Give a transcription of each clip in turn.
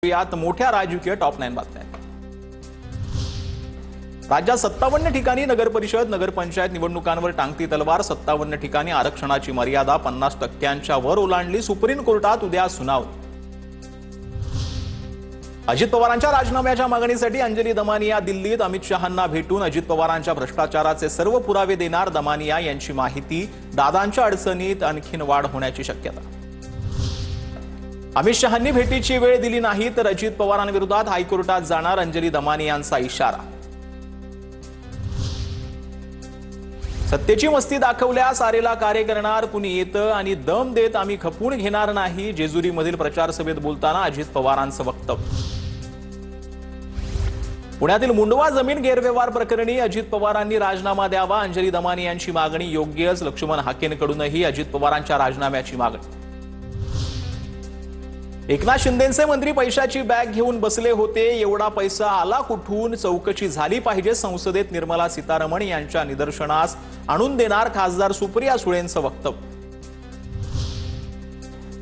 यात मोठ्या राजकीय टॉप 9 बातम्या। राज्यात 57 ठिकाणी नगरपरिषद नगरपंचायत निवडणुकांवर टांगती तलवार। 57 ठिकाणी आरक्षणाची मर्यादा 50% वर ओलांडली। सुप्रीम कोर्टात उद्या सुनावणी। अजित पवारांच्या राजीनाम्याच्या मागणीसाठी अंजली दमानिया दिल्लीत। अमित शहांना भेटून अजित पवारांच्या भ्रष्टाचाराचे सर्व पुरावे देणार दमानिया यांची माहिती। दादांच्या अडचणीत आणखीन वाढ होण्याची शक्यता। अमित शहांनी भेटीची वेळ दिली नाही तर अजित पवारांविरोधात हायकोर्टात जाणार अंजली दमानियांचा इशारा। सत्तेची मस्ती दाखवल्यास आरेला कार्य करणार कुणी येतं आणि दम देत आम्ही खपून घेणार नाही। जेजुरीमधील प्रचार सभेत बोलताना अजित पवारांचं वक्तव्य। पुण्यातील मुंडवा जमीन गैरव्यवहार प्रकरणी अजित पवारांनी राजीनामा द्यावा। अंजली दमानियांची मागणी योग्यच। लक्ष्मण हाकेंकडूनही अजित पवारांच्या राजीनाम्याची मागणी। एकनाथ शिंदेंचे मंत्री पैशाची बॅग घेऊन बसले होते। एवढा पैसा आला कुठून? चौकशी झाली पाहिजे। संसदेत निर्मला सीतारमण यांच्या निदर्शनास आणून देणार खासदार सुप्रिया सुळेंचं वक्तव्य।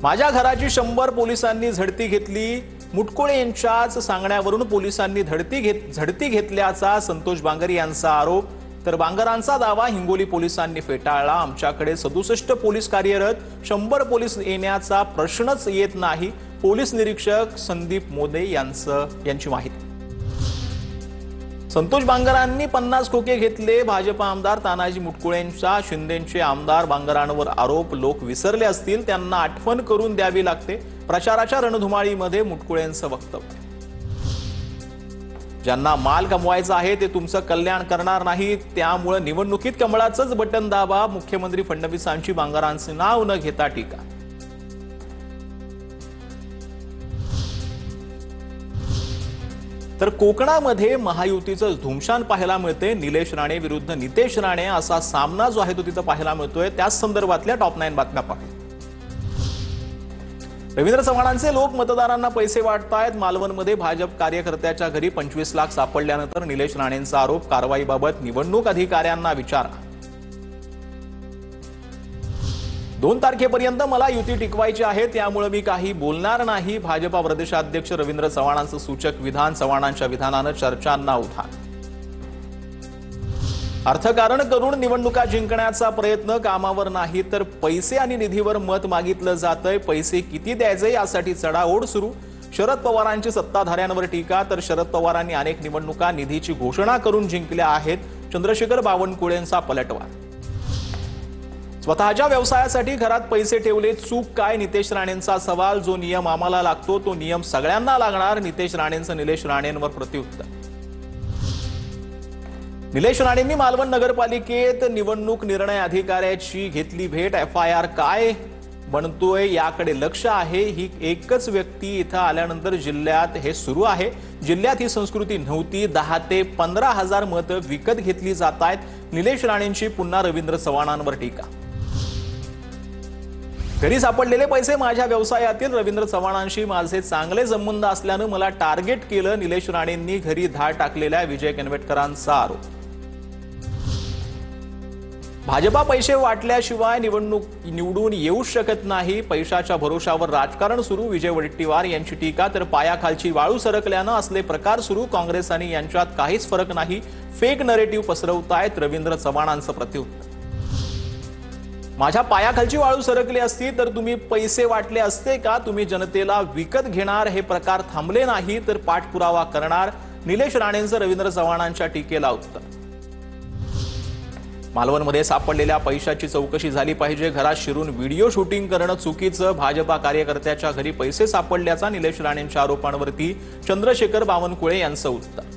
माझ्या घराची 100 पोलिसांनी झडती घेतली। मुटकुळे यांच्याच सांगण्यावरून पोलिसांनी झडती घेतल्याचा संतोष बांगर यांचा आरोप। तर बांगरांचा दावा हिंगोली पोलिसांनी फेटाळला। आमच्याकडे 67 पोलीस कार्यरत, 100 पोलीस येण्याचा प्रश्नच येत नाही। पोलीस निरीक्षक संदीप मोदे यांची माहिती। संतोष बांगरांनी 50 खोके घेतले। भाजप आमदार तानाजी मुटकुळेंचा शिंदेचे आमदार बांगरांवर आरोप। लोक विसरले असतील, त्यांना आठवण करून द्यावी लागते। प्रचाराच्या रणधुमाळीमध्ये मुटकुळेंचं वक्तव्य। ज्यांना माल कमवायचा आहे ते तुमचं कल्याण करणार नाही, त्यामुळे निवडणुकीत कमळाचंच बटन दाबा। मुख्यमंत्री फडणवीसांची बांगरांचे नाव न घेता टीका। तर कोकणामध्ये महायुतीचं धुमशान पाहायला मिळते। निलेश राणे विरुद्ध नितेश राणे असा सामना जो आहे तो तिथं पाहायला मिळतोय। त्याच संदर्भातल्या टॉप 9 बातम्या पाहू। रवींद्र चव्हाणांचे लोक मतदारांना पैसे वाटतायत। मालवणमध्ये भाजप कार्यकर्त्याच्या घरी 25 लाख सापडल्यानंतर निलेश राणेंचा आरोप। कारवाईबाबत निवडणूक अधिकाऱ्यांना विचारा। 2 तारखेपर्यंत मला युती टिकवायची आहे, त्यामुळे मी काही बोलणार नाही। भाजपा प्रदेशाध्यक्ष रवींद्र चव्हाणांचं सूचक विधान। चव्हाणांच्या विधानानं चर्चांना उधाण। अर्थकारण करून निवडणुका जिंकण्याचा प्रयत्न, कामावर नाही तर पैसे आणि निधीवर मत मागितलं जातंय। पैसे किती द्यायचे यासाठी चढाओढ सुरू। शरद पवारांची सत्ताधाऱ्यांवर टीका। तर शरद पवारांनी अनेक निवडणुका निधीची घोषणा करून जिंकल्या आहेत। चंद्रशेखर बावनकुळेंचा पलटवार। स्वतःच्या व्यवसायासाठी घरात पैसे ठेवले, चूक काय? नितेश राणेंचा सवाल। जो नियम आम्हाला लागतो तो नियम सगळ्यांना लागणार। नितेश राणेंचं निलेश राणेंवर प्रत्युत्तर। निलेश राणेंनी मालवण नगरपालिकेत निवडणूक निर्णय अधिकाऱ्याची घेतली भेट। FIR काय बनतोय याकडे लक्ष आहे। ही एकच व्यक्ती इथं आल्यानंतर जिल्ह्यात हे सुरू आहे। जिल्ह्यात ही संस्कृती नव्हती। 10 ते 15 हजार मतं विकत घेतली जात आहेत। निलेश राणेंची पुन्हा रवींद्र चव्हाणांवर टीका। घरी सापडलेले पैसे माझ्या व्यवसायातील। रवींद्र चव्हाणांशी माझे चांगले संबंध असल्यानं मला टार्गेट केलं। निलेश राणेंनी घरी धाड टाकलेल्या विजय कनवेटकरांचा आरोप। भाजपा पैसे वाटल्याशिवाय निवडून येऊ शकत नाही। पैशाच्या भरोशावर राजकारण सुरू। विजय वडेट्टीवार यांची टीका। तर पायाखालची वाळू सरकल्यानं असले प्रकार सुरू। काँग्रेस आणि यांच्यात काहीच फरक नाही। फेक नरेटिव्ह पसरवतायत रवींद्र चव्हाणांचं प्रत्युत्तर। माझ्या पायाखालची वाळू सरकली असती तर तुम्ही पैसे वाटले असते का? तुम्ही जनतेला विकत घेणार, हे प्रकार थांबले नाही तर पाठपुरावा करणार। निलेश राणेंचं रवींद्र चव्हाणांच्या टीकेला उत्तर। मालवणमध्ये सापडलेल्या पैशाची चौकशी झाली पाहिजे। घरात शिरून व्हिडिओ शूटिंग करणं चुकीचं। भाजपा कार्यकर्त्याच्या घरी पैसे सापडल्याचा निलेश राणेंच्या आरोपांवरती चंद्रशेखर बावनकुळे यांचं उत्तर।